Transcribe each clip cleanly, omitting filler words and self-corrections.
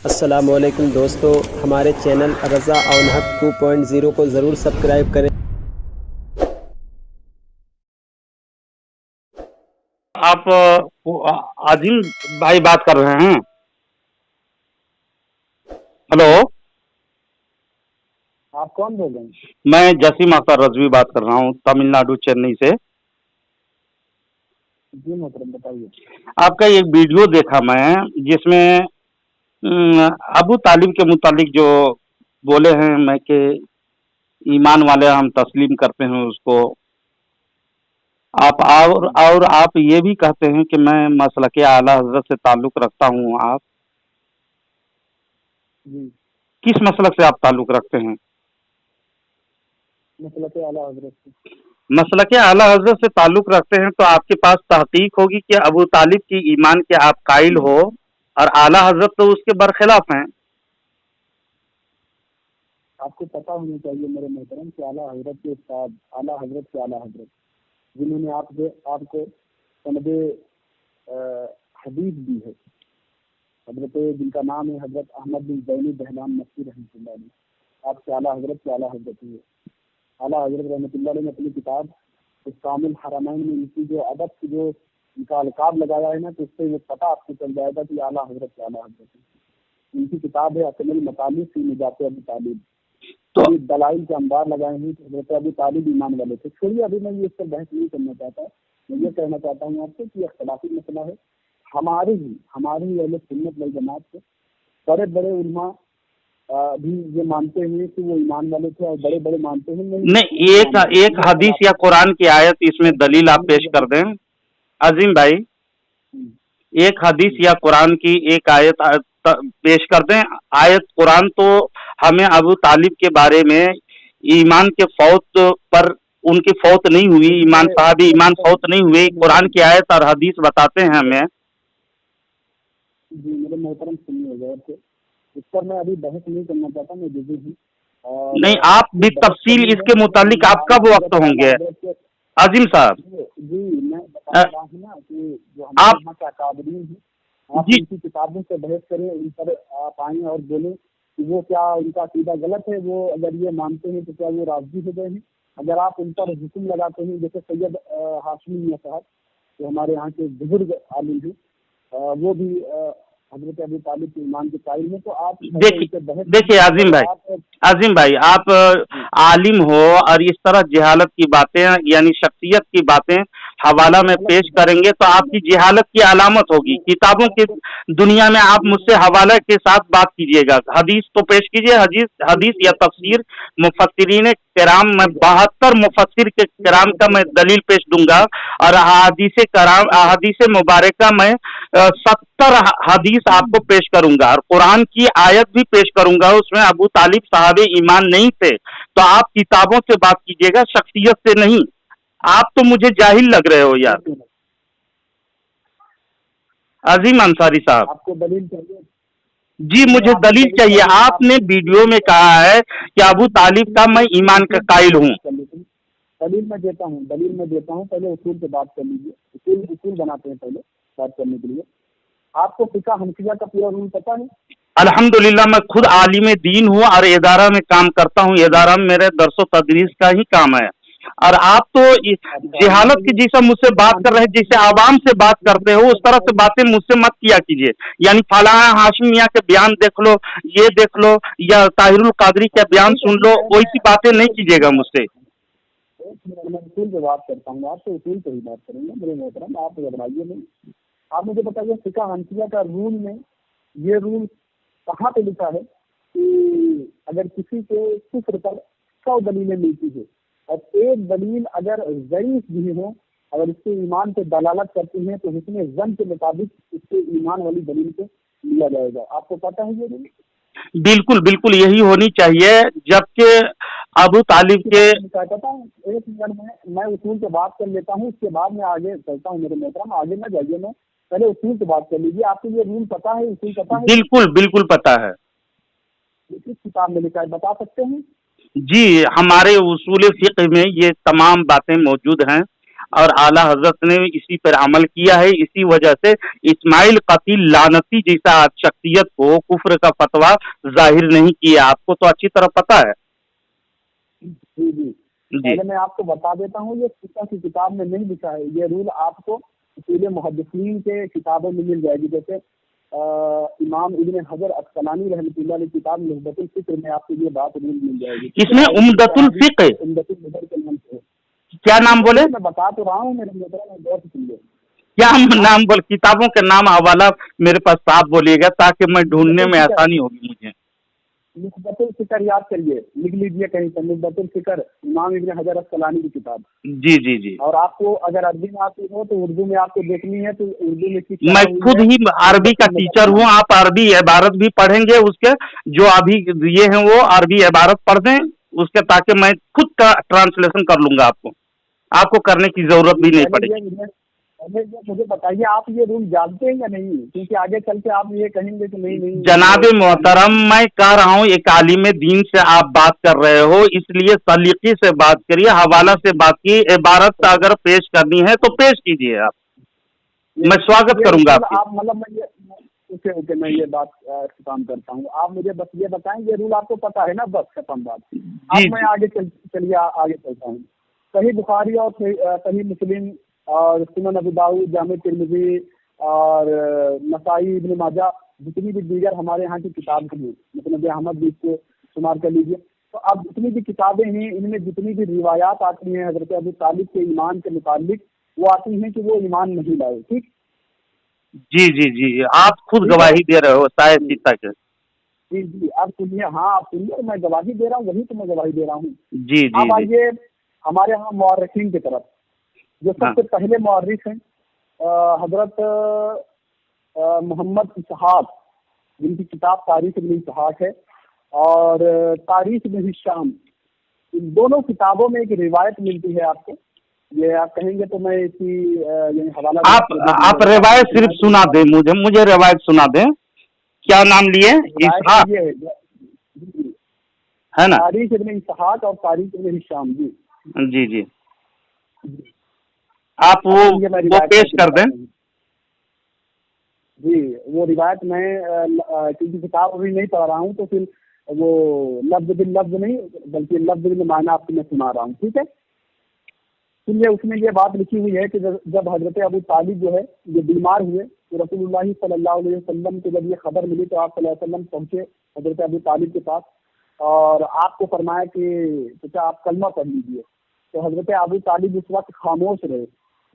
السلام علیکم دوستو، ہمارے چینل رضا آن حق 2.0 کو ضرور سبسکرائب کریں۔ آپ عظیم بھائی بات کر رہے ہیں؟ ہلو، آپ کون بول رہے ہیں؟ میں جسیم اختر رضوی بات کر رہا ہوں، تمل ناڈو چنئی سے۔ جی محترم، بتائیے۔ آپ کا ایک ویڈیو دیکھا میں، جس میں ابو طالب کے متعلق جو بولے ہیں میں کہ ایمان والے ہم تسلیم کرتے ہیں اس کو، آپ اور آپ یہ بھی کہتے ہیں کہ میں مسلک اعلی حضرت سے تعلق رکھتا ہوں۔ آپ جی، کس مسلک سے آپ تعلق رکھتے ہیں؟ مسلک اعلیٰ حضرت سے۔ مسلک اعلی حضرت سے تعلق رکھتے ہیں تو آپ کے پاس تحقیق ہوگی کہ ابو طالب کی ایمان کے آپ قائل ہو، اور اعلی حضرت تو اس کے برخلاف ہیں۔ آپ کو پتہ ہونا چاہیے میرے محترم کہ اعلیٰ حضرت کے استاد اعلیٰ حضرت کے اعلیٰ حضرت، جنہوں نے آپ کو سند حدیث دی ہے، حضرت جن کا نام ہے حضرت احمد بن زینی دہلان مکی رحمۃ اللہ علیہ، آپ کے اعلیٰ حضرت کے اعلیٰ حضرت ہوئے۔ اعلیٰ حضرت رحمۃ اللہ علیہ نے اپنی کتاب احکام الحرمین میں ان کی جو ادب کی جو ان کا القاب لگایا ہے نا، تو اس سے یہ پتہ آپ کو چل جائے گا کہ اعلیٰ حضرت کے اعلیٰ حضرت ہے۔ ان کی کتاب ہے اکمل المطالب فی نجات ابی طالب، تو دلائل کے انبار لگائے ہیں کہ حضرت ابو طالب ایمان والے تھے۔ چھوڑیے، ابھی میں یہ اس پر بحث نہیں کرنا چاہتا، میں یہ کہنا چاہتا ہوں آپ سے کہ اختلافی مسئلہ ہے۔ ہمارے ہی اہل سنت والجماعت سے بڑے بڑے علماء بھی یہ مانتے ہیں کہ وہ ایمان والے تھے، اور بڑے بڑے مانتے ہیں نہیں۔ ایک حدیث یا قرآن کی آیت اس میں دلیل آپ پیش کر دیں عظیم بھائی، ایک حدیث یا قرآن کی ایک آیت پیش کر دیں۔ آیت قرآن تو ہمیں ابو طالب کے بارے میں ایمان کے فوت پر ان کی فوت نہیں ہوئی، صحابی ایمان فوت نہیں ہوئے، قرآن کی آیت اور حدیث بتاتے ہیں ہمیں۔ جی میرے محترم، سنیے غور سے، اس پر میں ابھی بحث نہیں کرنا چاہتا، میں بزی ہوں۔ نہیں، آپ بھی تفصیل اس کے متعلق آپ کب وقت ہوں گے عظیم صاحب؟ جی میں بتا رہا ہوں نا کہ جو ہمارے یہاں کے اکابرین ہیں، آپ ان کی کتابوں سے بحث کریں، ان پر آپ آئیں اور بولیں کہ وہ کیا ان کا عقیدہ غلط ہے، وہ اگر یہ مانتے ہیں تو کیا وہ راضی ہو گئے ہیں۔ اگر آپ ان پر حکم لگاتے ہیں، جیسے سید ہاشمی میاں صاحب جو ہمارے یہاں کے بزرگ عالم ہیں، وہ بھی حضرت ابو طالب کے ایمان کے قائل ہیں، تو آپ دیکھیے عظیم بھائی، آپ عالم ہو اور اس طرح جہالت کی باتیں یعنی شخصیت کی باتیں حوالہ میں پیش کریں گے تو آپ کی جہالت کی علامت ہوگی۔ کتابوں کی دنیا میں آپ مجھ سے حوالہ کے ساتھ بات کیجیے گا، حدیث تو پیش کیجیے، حدیث یا تفسیر مفسرین کرام، میں 72 مفسر کے کرام کا میں دلیل پیش دوں گا، اور احادیث مبارکہ میں 70 حدیث آپ کو پیش کروں گا، اور قرآن کی آیت بھی پیش کروں گا، اس میں ابو طالب صاحب ایمان نہیں تھے۔ تو آپ کتابوں سے بات کیجیے گا، شخصیت سے نہیں۔ آپ تو مجھے جاہل لگ رہے ہو یار عظیم انصاری صاحب۔ آپ کو دلیل چاہیے؟ جی مجھے دلیل چاہیے۔ آپ نے ویڈیو میں کہا ہے کہ ابو طالب کا میں ایمان کا قائل ہوں۔ دلیل میں دیتا ہوں، پہلے اصول پہ بات کر لیجیے، اصول بناتے ہیں پہلے بات کرنے کے لیے۔ آپ کو فقہ حنفیہ کا پورا رول پتہ ہے؟ الحمدللہ میں خود عالم دین ہوں اور ادارہ میں کام کرتا ہوں، ادارہ میں میرے درس و تدریس کا ہی کام ہے، اور آپ تو جہالت کی جیسا مجھ سے بات کر رہے ہیں، جیسے عوام سے بات کرتے ہو اس طرح سے باتیں مجھ سے مت کیا کیجیے، یعنی فلاں ہاشمی میاں کے بیان دیکھ لو، یہ دیکھ لو، یا طاہر القادری کا بیان سن لو، ویسی باتیں نہیں کیجیے گا مجھ سے۔ میں اصول پہ بات کرتا ہوں، آپ سے اصول پہ ہی بات کریں گے میرے محترم، آپ گھبرائیے نہیں۔ آپ مجھے بتائیے فقہ حنفیہ کا رول میں یہ رول کہاں پہ لکھا ہے کہ اگر کسی کے کفر پر 100 دلیلیں ملتی ہے اور ایک دلیل اگر ضعیف بھی ہو، اگر اس کے ایمان پہ دلالت کرتی ہیں، تو حسن ظن کے مطابق اس کے ایمان والی دلیل کو لیا جائے گا۔ آپ کو پتہ ہے یہ دلیل؟ بالکل یہی ہونی چاہیے، جبکہ ابو طالب کے ایک منٹ میں اصول سے بات کر لیتا ہوں، اس کے بعد میں آگے چلتا ہوں میرے محترم، آگے نہ جائیے، میں پہلے اصول سے بات کر لیجیے۔ آپ کو یہ رول پتہ ہے، اصول پتہ ہے؟ بالکل پتہ ہے۔ کس کتاب میں لکھا ہے بتا سکتے ہیں؟ جی ہمارے اصول فقہ میں یہ تمام باتیں موجود ہیں، اور اعلیٰ حضرت نے اسی پر عمل کیا ہے. اسی وجہ سے اسماعیل قتیل لعنتی جیسا شخصیت کو کفر کا فتویٰ ظاہر نہیں کیا. آپ کو تو اچھی طرح پتا ہے. جی جی پہلے میں آپ کو بتا دیتا ہوں، یہ فقہ کی کتاب میں نہیں لکھا ہے. یہ رول آپ کو اصول محدثین کے کتابوں میں مل جائے گی. جیسے امام ابن حجر عسقلانی رحمۃ اللہ علیہ کتاب نخبۃ الفکر میں آپ کو یہ بات رول مل جائے گی. اس میں عمدۃ الفقہ عمدۃ الفکر کے نام سے کیا نام بولے؟ میں بتا تو رہا ہوں، میرے محترم غور سے سن لیں. کیا نام بول؟ کتابوں کے نام حوالہ میرے پاس صاف بولیے گا تاکہ میں ڈھونڈنے میں آسانی ہوگی مجھے. نخبۃ الفکر یاد کریے، لکھ لیجیے کہیں پر، نخبۃ الفکر امام ابن حجر عسقلانی کی کتاب. جی جی جی. اور آپ کو اگر عربی میں آتی ہو تو اردو میں آپ کو دیکھنی ہے تو اردو میں میں خود ہی عربی کا ٹیچر ہوں. آپ عربی عبارت بھی پڑھیں گے اس کے جو ابھی یہ ہیں وہ عربی عبارت پڑھ دیں اس کے، تاکہ میں خود کا ٹرانسلیشن کر لوں گا. آپ کو کرنے کی ضرورت بھی نہیں پڑے گی. مجھے بتائیے آپ یہ رول جانتے ہیں یا نہیں؟ کیونکہ آگے چل کے آپ یہ کہیں گے کہ نہیں. جناب محترم میں کہہ رہا ہوں ایک عالم دین سے آپ بات کر رہے ہو، اس لیے سلیقے سے بات کریے، حوالہ سے بات کی. عبارت اگر پیش کرنی ہے تو پیش کیجیے. آپ میں سواگت کروں گا آپ مطلب اوکے میں یہ بات اختتام کرتا ہوں. آپ مجھے بس یہ بتائیں یہ رول آپ کو پتا ہے نا؟ بس ختم بات. اب میں آگے چلیے آگے چلتا ہوں. صحیح بخاری اور صحیح مسلم اور سنن ابو داؤد، جامع ترمذی اور نسائی، ابن ماجہ، جتنی بھی دیگر ہمارے یہاں کی کتابیں ہیں، مسند احمد بھی اس کو شمار کر لیجیے. تو اب جتنی بھی کتابیں ہیں ان میں جتنی بھی روایات آتی ہیں حضرت ابو طالب کے ایمان کے متعلق، وہ آتی ہیں کہ وہ ایمان نہیں لائے. ٹھیک. جی جی جی آپ خود گواہی دے رہے ہو شاید سیتا کے. جی جی آپ سنیے. ہاں آپ سنیے، میں گواہی دے رہا ہوں، وہی تو میں گواہی دے رہا ہوں. جی جی. اب آئیے ہمارے ہاں مورخین کی طرف. جو سب سے پہلے مورخ ہیں حضرت محمد اسحاق، جن کی کتاب تاریخ ابن اسحاق ہے اور تاریخ ابن ہشام. ان دونوں کتابوں میں ایک روایت ملتی ہے آپ کو. یہ آپ کہیں گے تو میں اس کی یعنی حوالہ آپ روایت صرف سنا دیں مجھے روایت سنا دیں. کیا نام لیے؟ اسحاق ہے نا؟ تاریخ ابن اسحاق اور تاریخ ابن ہشام. جی جی جی آپ وہ پیش کر دیں. جی وہ روایت میں کیونکہ کتاب ابھی نہیں پڑھ رہا ہوں تو پھر وہ لفظ باللفظ نہیں بلکہ لفظ بالمعنی آپ کو میں سنا رہا ہوں. ٹھیک ہے. سنیے اس میں یہ بات لکھی ہوئی ہے کہ جب حضرت ابو طالب جو ہے یہ بیمار ہوئے تو رسول اللہ صلی اللہ علیہ وسلم کو جب یہ خبر ملی تو آپ صلی اللہ علیہ وسلم پہنچے حضرت ابو طالب کے پاس اور آپ کو فرمایا کہ چچا آپ کلمہ پڑھ لیجیے. تو حضرت ابو طالب اس وقت خاموش رہے.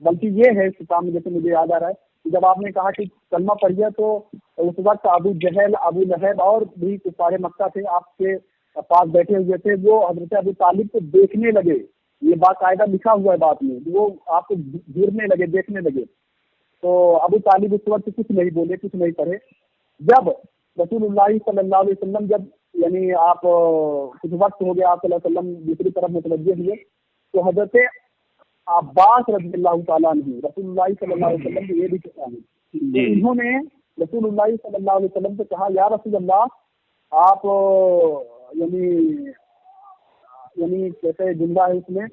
بلکہ یہ ہے کتاب جیسے مجھے یاد آ رہا ہے کہ جب آپ نے کہا کہ کلمہ پڑھیے تو اس وقت ابو جہل، ابو لہب اور بھی کفار مکہ تھے آپ کے پاس بیٹھے ہوئے تھے. وہ حضرت ابو طالب کو دیکھنے لگے. یہ باقاعدہ لکھا ہوا ہے بات میں. وہ آپ کو گھیرنے لگے، دیکھنے لگے. تو ابو طالب اس وقت کچھ نہیں بولے، کچھ نہیں پڑھے. جب رسول اللہ صلی اللہ علیہ وسلم جب یعنی آپ کچھ وقت ہو گیا آپ صلی اللہ علیہ وسلم دوسری طرف متوجہ ہوئے تو حضرت عباس رضی اللہ تعالیٰ عنہ رسول اللہ صلی اللہ علیہ وسلم کو یہ بھی کہا ہے. انہوں نے رسول اللہ صلی اللہ علیہ وسلم سے کہا یا رسول اللہ آپ یعنی کیسے جملہ ہے اس میں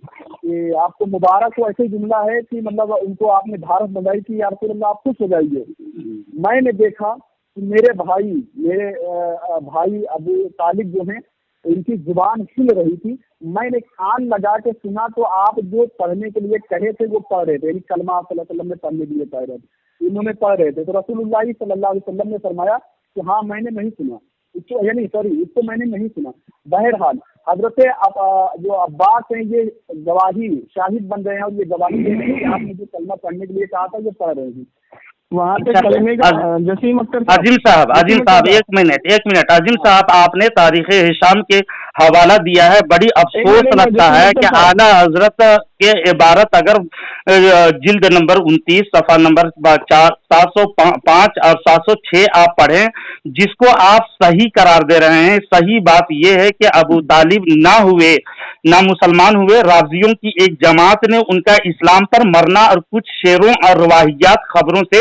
کہ آپ کو مبارک ہو. ایسے جملہ ہے کہ مطلب ان کو آپ نے دھارت بندائی کی یا رسول اللہ آپ خوش ہو جائیے. میں نے دیکھا کہ میرے بھائی ابو طالب جو ہیں ان کی زبان ہل رہی تھی. میں نے کان لگا کے سنا تو آپ جو پڑھنے کے لیے کہے تھے وہ پڑھ رہے تھے، یعنی کلمہ آپ صلی اللہ علیہ وسلم نے پڑھنے کے لیے کہہ رہے تھے، انہوں نے پڑھ رہے تھے. تو رسول اللہ صلی اللہ علیہ وسلم نے فرمایا کہ ہاں میں نے نہیں سنا اس کو میں نے نہیں سنا. بہرحال حضرت جو عباس ہیں یہ گواہی شاہد بن رہے ہیں اور یہ گواہی دے رہے ہیں کہ آپ نے جو کلمہ پڑھنے کے لیے کہا تھا یہ پڑھ رہے ہیں. وہاں پہ جسیم اختر عظیم صاحب ایک منٹ عظیم صاحب آپ نے تاریخ ہشام کے حوالہ دیا ہے. بڑی افسوس لگتا ہے کہ اعلیٰ حضرت کے عبارت اگر جلد نمبر 29 صفحہ نمبر 705 اور 706 آپ پڑھیں جس کو آپ صحیح قرار دے رہے ہیں. صحیح بات یہ ہے کہ ابو طالب نہ مسلمان ہوئے. رازیوں کی ایک جماعت نے ان کا اسلام پر مرنا اور کچھ شعروں اور رواحیات خبروں سے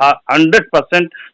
100%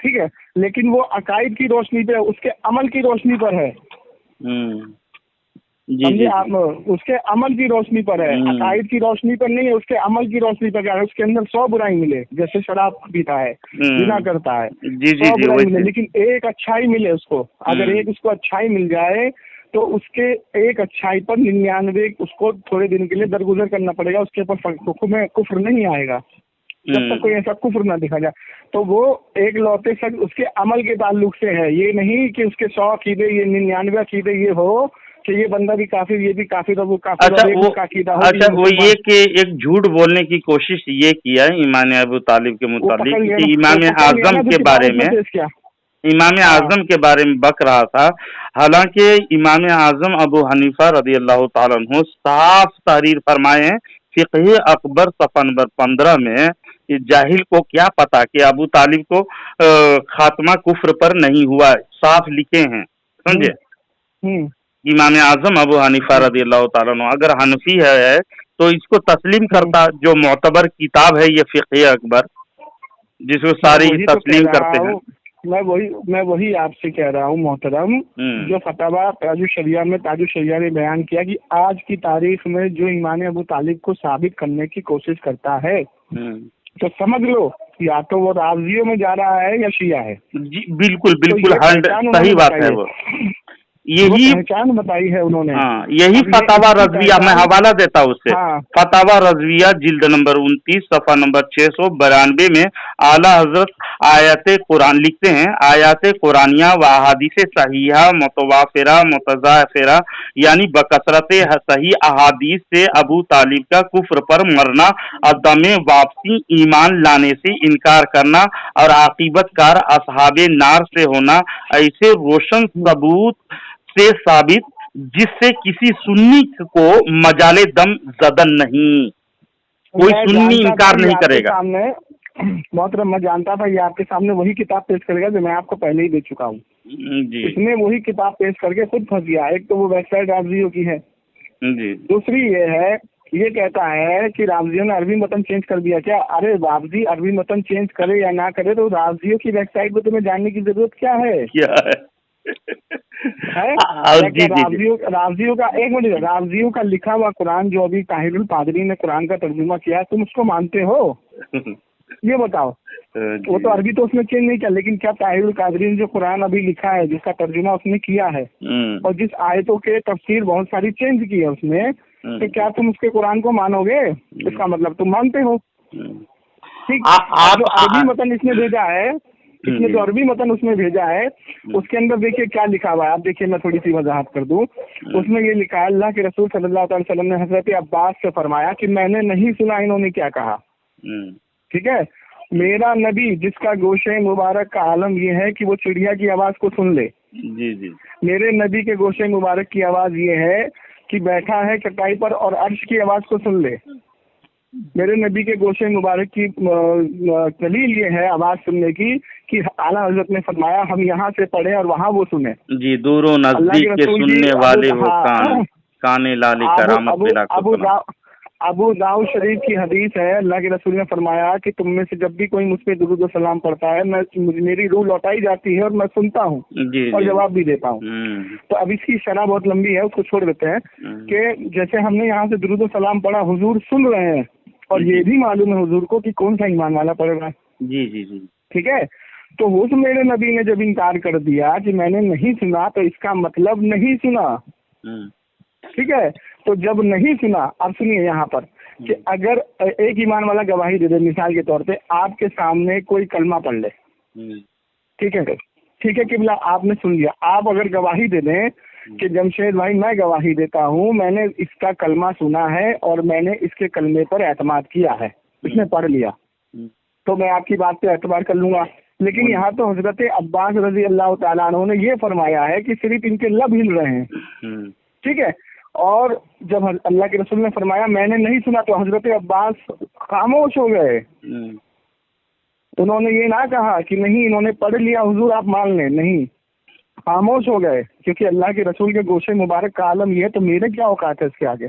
ٹھیک ہے، لیکن وہ عقائد کی روشنی پہ، اس کے عمل کی روشنی پر ہے، جی سمجھے جی آپ، اس کے عمل کی روشنی پر ہے، عقائد کی روشنی پر نہیں ہے، اس کے عمل کی روشنی پر ہے۔ اس کے اندر 100 برائی ملے، جیسے شراب پیتا ہے، زنا کرتا ہے، جی جی 100 جی برائی ملے، ویسے لیکن ایک اچھائی ملے اس کو، اگر ایک اس کو اچھائی مل جائے تو اس کے ایک اچھائی پر 99 اس کو تھوڑے دن کے لیے درگزر کرنا پڑے گا، اس کے اوپر حکم کفر نہیں آئے گا جب تک کوئی ایسا کفر نہ دکھا جائے۔ تو وہ ایک لوتے شخص اس کے عمل کے تعلق سے ہے، یہ نہیں کہ اس کے 100 عقیدے، یہ 99 عقیدے یہ ہو کہ یہ بندہ بھی کافر، یہ بھی کافر، اور وہ کافر، اچھا اور ایک وہ اس کا عقیدہ ہو کہ اچھا یہ وہ مسلمان۔ یہ کہ ایک جھوٹ بولنے کی کوشش یہ کیا ہے امام ابو طالب کے وہ پکڑ متعلق لیا کہ نا، وہ امام پکڑ لیا نا اعظم جو کے کتاب بارے اس میں میں، پیش کیا۔ امام ہاں اعظم کے بارے میں بک رہا تھا، حالانکہ امام اعظم ابو حنیفہ رضی اللہ تعالیٰ عنہ صاف تحریر فرمائے ہیں فقہ اکبر صفحہ نمبر 15 میں، کہ جاہل کو کیا پتا کہ ابو طالب کو خاتمہ کفر پر نہیں ہوا ہے، صاف لکھے ہیں، ہوں سمجھے؟ ہوں امام اعظم ابو حنیفہ ہوں رضی اللہ تعالیٰ عنہ اگر حنفی ہے تو اس کو تسلیم ہوں۔ کرتا، جو معتبر کتاب ہے یہ فقہ اکبر، جس کو میں ساری وہی تو کہہ تسلیم رہا کرتے ہیں۔ ہوں، میں وہی آپ سے کہہ رہا ہوں محترم، جو فتاوی تاج الشریعہ میں تاج الشریعہ نے بیان کیا کہ آج کی تاریخ میں جو امام ابو طالب کو ثابت کرنے کی کوشش کرتا ہے تو سمجھ لو یا تو وہ رافضیوں میں جا رہا ہے یا شیعہ ہے۔ جی بالکل تو بالکل یہ پہچان انہوں صحیح نے بات ہے، بتائی وہ وہ یہی پہچان بتائی ہے انہوں نے۔ ہاں یہی اب یہ فتاوی اس کی رضویہ میں پہچان، حوالہ دیتا ہوں اس سے، ہاں فتاوی رضویہ جلد نمبر 29 صفحہ نمبر 692 میں اعلیٰ حضرت آیات قرآن لکھتے ہیں، آیات قرآنیہ و احادیث صحیحہ متوافرہ متضافرہ، یعنی بکثرت صحیح احادیث سے ابو طالب کا کفر پر مرنا، عدم واپسی، ایمان لانے سے انکار کرنا اور عاقبت کار اصحاب نار سے ہونا ایسے روشن ثبوت سے ثابت جس سے کسی سنی کو مجال دم زدن نہیں، کوئی میں سنی جانتا تھا انکار یہ نہیں آپ کرے کے گا۔ سامنے، محترم میں جانتا تھا یہ آپ کے سامنے وہی کتاب پیش کرے گا جو میں آپ کو پہلے ہی دے چکا ہوں۔ جی اس نے وہی کتاب پیش کر کے خود پھنس گیا۔ ایک تو وہ ویب سائٹ رافضیوں کی ہے، جی دوسری یہ ہے، یہ کہتا ہے کہ رافضیوں نے عربی متن چینج کر دیا کیا؟ ارے رافضی عربی متن چینج کرے یا نہ کرے تو رافضیوں کی ویب سائٹ پہ تمہیں جاننے کی ضرورت کیا ہے؟ کیا ہے جی جی جی رافضیوں کا ایک منٹ، رافضیوں کا لکھا ہوا قرآن جو ابھی طاہر القادری نے قرآن کا ترجمہ کیا، تم اس کو مانتے ہو؟ یہ بتاؤ۔ وہ تو عربی تو اس نے چینج نہیں کیا، لیکن کیا طاہر القادری نے جو قرآن ابھی لکھا ہے، جس کا ترجمہ اس نے کیا ہے اور جس آیتوں کے تفسیر بہت ساری چینج کی ہے اس نے، تو کیا تم اس کے قرآن کو مانو گے؟ اس کا مطلب تم مانتے ہو۔ ٹھیک، جو عربی متن اس نے بھیجا ہے، اس نے جو عربی متن اس میں بھیجا ہے، اس کے اندر دیکھیے کیا لکھا ہوا ہے، آپ دیکھیے، میں تھوڑی سی وضاحت کر دوں۔ اس میں یہ لکھا ہے، اللہ کے رسول صلی اللہ تعالی وسلم نے حضرت عباس سے فرمایا کہ میں نے نہیں سنا انہوں نے کیا کہا، ٹھیک ہے، میرا نبی جس کا گوشے مبارک کا عالم یہ ہے کہ وہ چڑیا کی آواز کو سن لے، جی جی میرے نبی کے گوشے مبارک کی آواز یہ ہے کہ بیٹھا ہے چٹائی پر اور عرش کی آواز کو سن لے، میرے نبی کے گوشے مبارک کی دلیل یہ ہے آواز سننے کی کہ اعلیٰ حضرت نے فرمایا ہم یہاں سے پڑھیں اور وہاں وہ سنیں۔ جی دور و نزدیک کے سننے والے وہ کانے لالی کرامت پیدا کرتا۔ ابو داؤد شریف کی حدیث ہے، اللہ کے رسول نے فرمایا کہ تم میں سے جب بھی کوئی مجھ پہ درود و سلام پڑھتا ہے، میری روح لوٹائی جاتی ہے اور میں سنتا ہوں اور جواب بھی دیتا ہوں۔ تو اب اس کی شرح بہت لمبی ہے، اس کو چھوڑ دیتے ہیں کہ جیسے ہم نے یہاں سے درود و سلام پڑھا، حضور سن رہے ہیں اور یہ بھی معلوم ہے حضور کو کہ کون سا ایمان والا پڑھ رہا ہے۔ جی جی جی ٹھیک ہے، تو حضور میرے نبی نے جب انکار کر دیا کہ میں نے نہیں سنا، تو اس کا مطلب نہیں سنا، ٹھیک ہے، تو جب نہیں سنا، اب سنیے یہاں پر کہ اگر ایک ایمان والا گواہی دے دے، مثال کے طور پہ آپ کے سامنے کوئی کلمہ پڑھ لے، ٹھیک ہے قبلہ، آپ نے سن لیا، آپ اگر گواہی دے دیں کہ جمشید بھائی میں گواہی دیتا ہوں میں نے اس کا کلمہ سنا ہے اور میں نے اس کے کلمے پر اعتماد کیا ہے، اس نے پڑھ لیا، تو میں آپ کی بات پہ اعتبار کر لوں گا۔ لیکن یہاں تو حضرت عباس رضی اللہ تعالیٰ عنہ نے یہ فرمایا ہے کہ صرف ان کے لب ہل رہے ہیں، ٹھیک ہے، اور جب اللہ کے رسول نے فرمایا میں نے نہیں سنا تو حضرت عباس خاموش ہو گئے، انہوں نے یہ نہ کہا کہ نہیں انہوں نے پڑھ لیا حضور آپ مان لیں، نہیں، خاموش ہو گئے، کیونکہ اللہ کے رسول کے گوشے مبارک کا عالم یہ ہے، تو میرے کیا اوقات ہے اس کے آگے۔